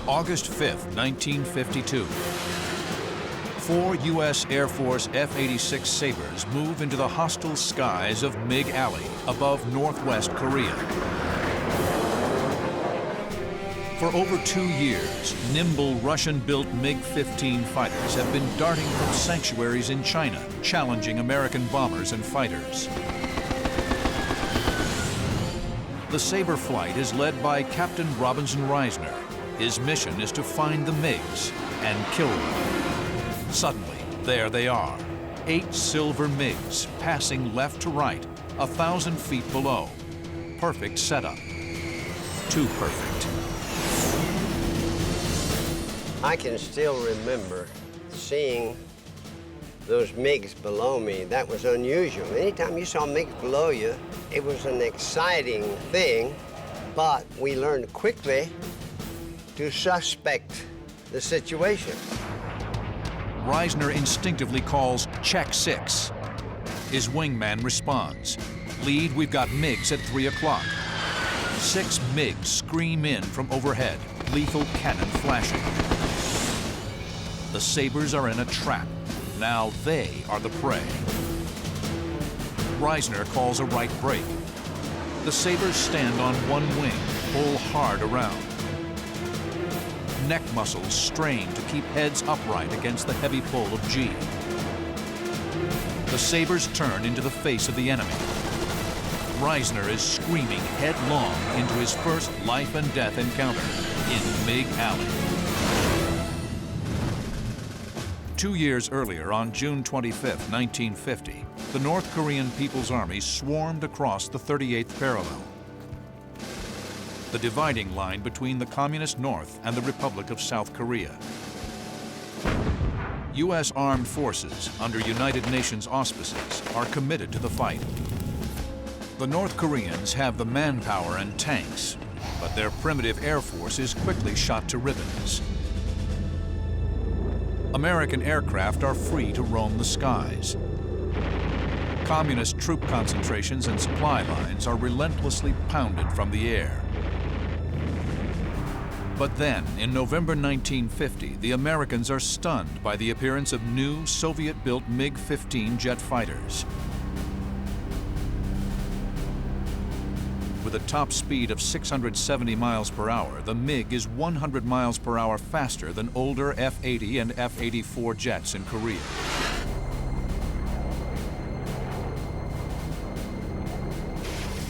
August 5th, 1952. 4 U.S. Air Force F-86 Sabres move into the hostile skies of MiG Alley above northwest Korea. For over 2 years, nimble Russian-built MiG-15 fighters have been darting from sanctuaries in China, challenging American bombers and fighters. The Sabre flight is led by Captain Robinson Reisner. His mission is to find the MiGs and kill them. Suddenly, there they are, 8 silver MiGs passing left to right, 1,000 feet below. Perfect setup. Too perfect. I can still remember seeing those MiGs below me. That was unusual. Anytime you saw MiGs below you, it was an exciting thing, but we learned quickly to suspect the situation. Reisner instinctively calls check 6. His wingman responds. Lead, we've got MiGs at 3 o'clock. 6 MiGs scream in from overhead, lethal cannon flashing. The Sabres are in a trap. Now they are the prey. Reisner calls a right brake. The Sabres stand on one wing, pull hard around. Neck muscles strain to keep heads upright against the heavy pull of G. The Sabres turn into the face of the enemy. Reisner is screaming headlong into his first life and death encounter in MiG Alley. 2 years earlier, on June 25, 1950, the North Korean People's Army swarmed across the 38th parallel, the dividing line between the Communist North and the Republic of South Korea. U.S. armed forces, under United Nations auspices, are committed to the fight. The North Koreans have the manpower and tanks, but their primitive air force is quickly shot to ribbons. American aircraft are free to roam the skies. Communist troop concentrations and supply lines are relentlessly pounded from the air. But then, in November 1950, the Americans are stunned by the appearance of new Soviet-built MiG-15 jet fighters. With a top speed of 670 miles per hour, the MiG is 100 miles per hour faster than older F-80 and F-84 jets in Korea.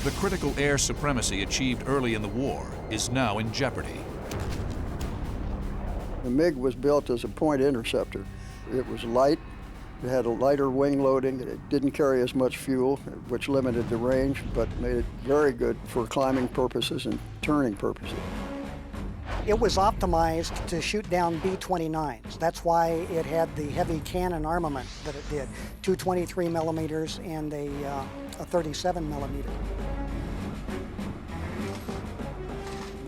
The critical air supremacy achieved early in the war is now in jeopardy. The MiG was built as a point interceptor. It was light. It had a lighter wing loading. It didn't carry as much fuel, which limited the range, but made it very good for climbing purposes and turning purposes. It was optimized to shoot down B-29s. That's why it had the heavy cannon armament that it did, 223 millimeters and a 37 millimeter.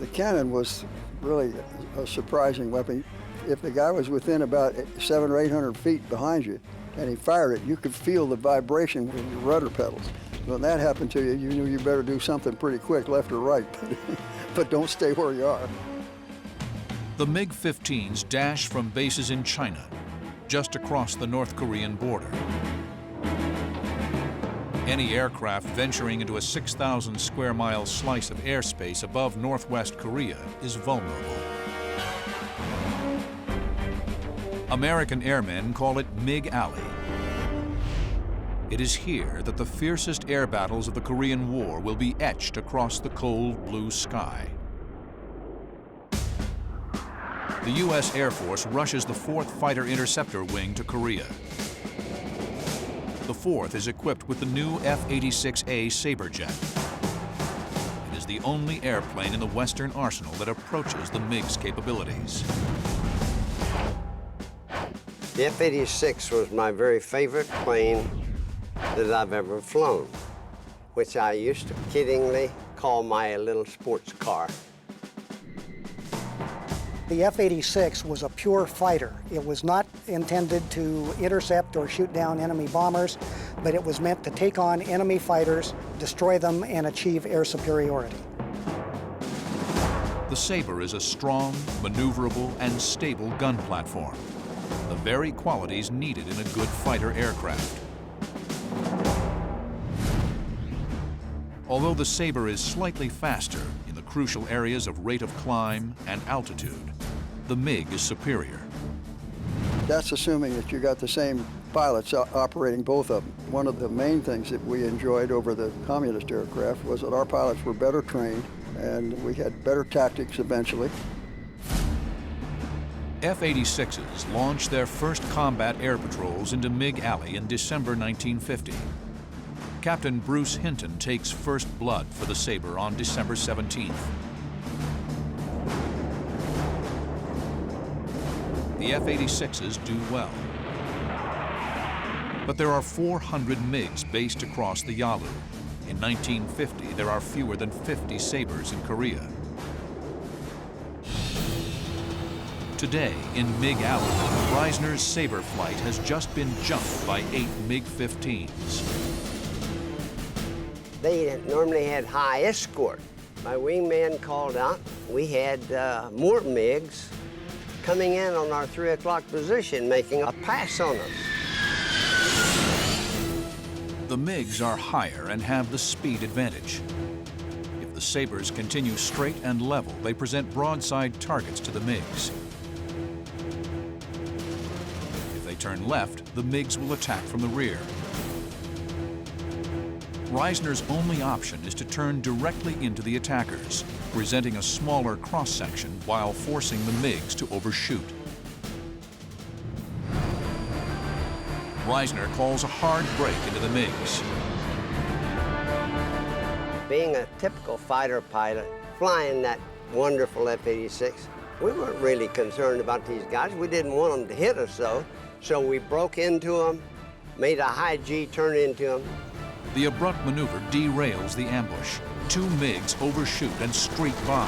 The cannon was really a surprising weapon. If the guy was within about 700 or 800 feet behind you and he fired it, you could feel the vibration in your rudder pedals. When that happened to you, you knew you better do something pretty quick, left or right, but don't stay where you are. The MiG-15s dash from bases in China, just across the North Korean border. Any aircraft venturing into a 6,000 square mile slice of airspace above northwest Korea is vulnerable. American airmen call it MiG Alley. It is here that the fiercest air battles of the Korean War will be etched across the cold blue sky. The U.S. Air Force rushes the 4th Fighter Interceptor Wing to Korea. The 4th is equipped with the new F-86A Sabre jet. It is the only airplane in the Western arsenal that approaches the MiG's capabilities. The F-86 was my very favorite plane that I've ever flown, which I used to kiddingly call my little sports car. The F-86 was a pure fighter. It was not intended to intercept or shoot down enemy bombers, but it was meant to take on enemy fighters, destroy them, and achieve air superiority. The Sabre is a strong, maneuverable, and stable gun platform, the very qualities needed in a good fighter aircraft. Although the Sabre is slightly faster in the crucial areas of rate of climb and altitude, the MiG is superior. That's assuming that you got the same pilots operating both of them. One of the main things that we enjoyed over the communist aircraft was that our pilots were better trained and we had better tactics eventually. F-86s launched their first combat air patrols into MiG Alley in December 1950. Captain Bruce Hinton takes first blood for the Sabre on December 17th. The F-86s do well. But there are 400 MiGs based across the Yalu. In 1950, there are fewer than 50 Sabres in Korea. Today, in MiG Alley, Reisner's Sabre flight has just been jumped by 8 MiG-15s. They normally had high escort. My wingman called out. We had more MiGs coming in on our 3 o'clock position, making a pass on us. The MiGs are higher and have the speed advantage. If the Sabres continue straight and level, they present broadside targets to the MiGs. If they turn left, the MiGs will attack from the rear. Reisner's only option is to turn directly into the attackers, presenting a smaller cross-section while forcing the MiGs to overshoot. Reisner calls a hard break into the MiGs. Being a typical fighter pilot, flying that wonderful F-86, we weren't really concerned about these guys. We didn't want them to hit us, though. So we broke into them, made a high G turn into them. The abrupt maneuver derails the ambush. 2 MiGs overshoot and streak by.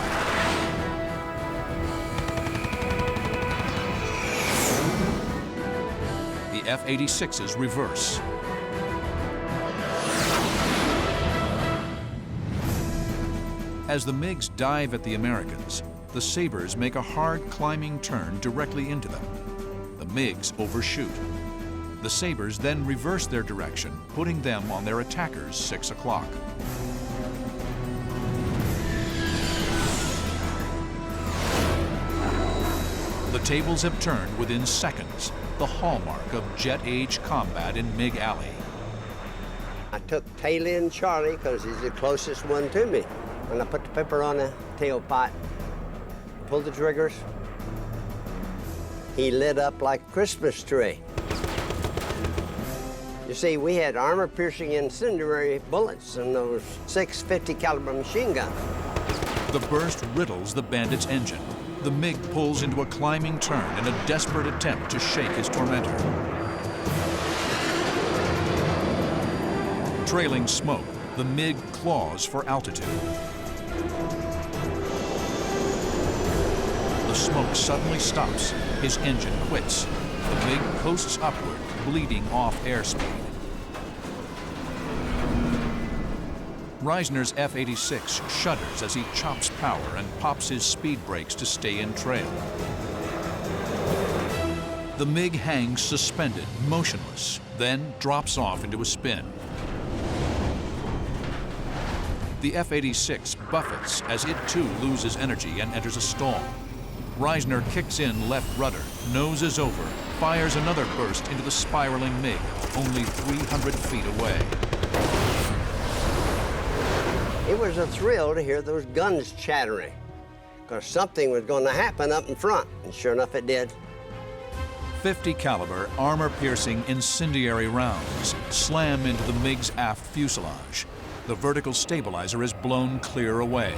The F-86s reverse. As the MiGs dive at the Americans, the Sabres make a hard climbing turn directly into them. The MiGs overshoot. The Sabres then reverse their direction, putting them on their attackers' 6 o'clock. The tables have turned within seconds, the hallmark of jet-age combat in MiG Alley. I took Taylor and Charlie because he's the closest one to me. And I put the pepper on the tailpipe, pulled the triggers. He lit up like a Christmas tree. You see, we had armor-piercing incendiary bullets in those 650 caliber machine guns. The burst riddles the bandit's engine. The MiG pulls into a climbing turn in a desperate attempt to shake his tormentor. Trailing smoke, the MiG claws for altitude. The smoke suddenly stops. His engine quits. The MiG coasts upward, bleeding off airspeed. Reisner's F-86 shudders as he chops power and pops his speed brakes to stay in trail. The MiG hangs suspended, motionless, then drops off into a spin. The F-86 buffets as it too loses energy and enters a stall. Reisner kicks in left rudder, noses over, fires another burst into the spiraling MiG, only 300 feet away. It was a thrill to hear those guns chattering, because something was going to happen up in front, and sure enough it did. 50 caliber armor-piercing incendiary rounds slam into the MiG's aft fuselage. The vertical stabilizer is blown clear away.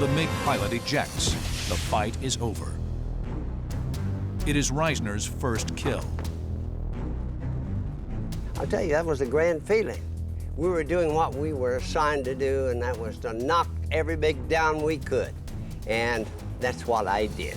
The MiG pilot ejects. The fight is over. It is Reisner's first kill. I'll tell you, that was a grand feeling. We were doing what we were assigned to do, and that was to knock every MiG down we could. And that's what I did.